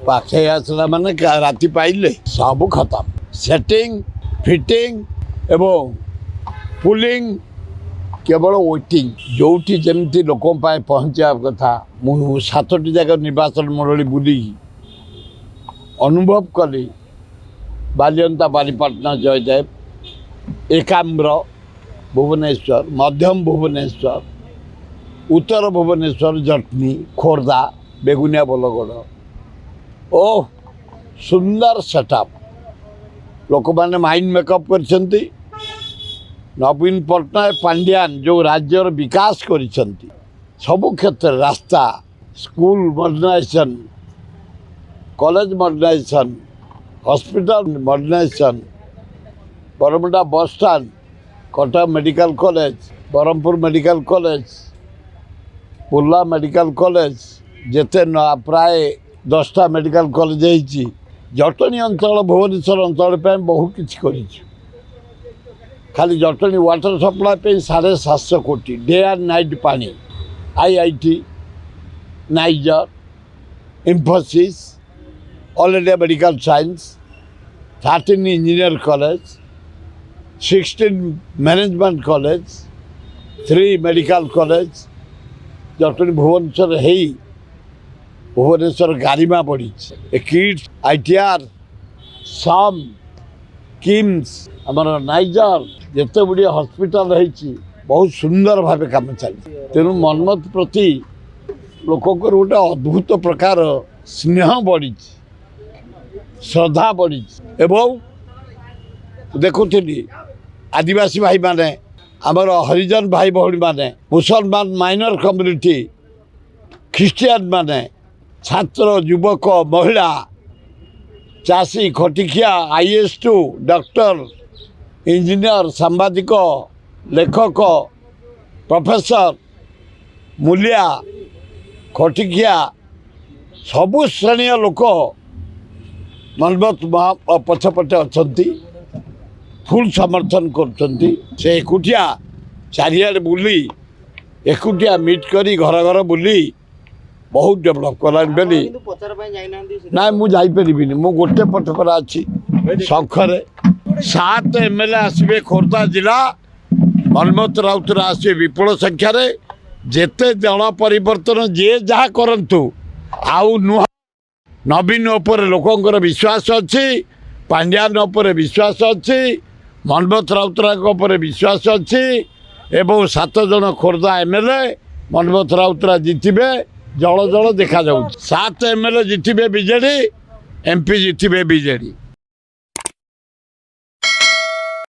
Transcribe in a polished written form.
पाखे आसला माने राति पाइले सब खत्म सेटिंग फिटिंग एवं पुलिंग केवल वेटिंग जो जमी लोक पहुँचा कथा मु 7टी जगह निर्वाचन मंडली बुली अनुभव कली बालियंता बालीपाटना जयदेव एकाम्र भुवनेश्वर मध्यम भुवनेश्वर उत्तर भुवनेश्वर जटनी खोर्धा बेगुनिया बलगढ़ ओ सुंदर सेटअप लोक मैंने माइंड मेकअप कर नवीन पट्टनायक पांड्यान जो राज्यर विकास कर सबु क्षेत्र रास्ता school modernisation college modernisation hospital modernisation Baramunda bus stand Cuttack medical college Brahmapur medical college Burla medical college जेते प्राय 10टा मेडिकल कॉलेज होती जटनी अंचल भुवनेश्वर अंचल बहुत किसी कर खाली जटनी वाटर सप्लाई 750 कोटी डे एंड नाइट पानी IIT NISER Infosys all India medical science 13 engineer college 16 management college 3 medical college Jatni Bhubaneswar है भुवनेश्वर गारिमा बढ़ी किड्स ITR सम किम्स आमर नाइजर जिते गुड़े हॉस्पिटल रही बहुत सुंदर भाव कम चली तेणु मनमत प्रति लोकंर गोटे अद्भुत प्रकार स्नेह बढ़ी श्रद्धा बढ़ी एवं देखुली आदिवासी भाई माने आमर हरिजन भाई भौणी माने मुसलमान माइनर कम्युनिटी ख्रिस्टियान माने छात्र युवक महिला चाषी खटिखिया IS2 डॉक्टर इंजीनियर सांबादिक लेखक प्रोफेसर मूलिया खटिखिया सबु श्रेणी लोक मनमत पछपटे अच्छा फुल समर्थन कर एकुटिया चारिआडे बुली एकुटिया मीट करी घर घर बुली बहुत डेभलप कलानी बेली ना मुझे मु गोटे पटकरा अच्छी शंखरे 7 MLA आसबे खोर्धा जिला मनमत राउतर आसबे विपुल संख्यार जेते दल परिवर्तन जे जहाँ करंतु आउ नुह नवीन उपर लोकंर विश्वास अच्छी पांड्यान उपर विश्वास अच्छी मनमत राउतरा विश्वास अच्छी एवं 7 जन खोर्धा MLA मनमत राउतरा जितबे जल जल देखा जाऊँ 7 MLA जितबे बीजेडी MP जितबे बीजेडी।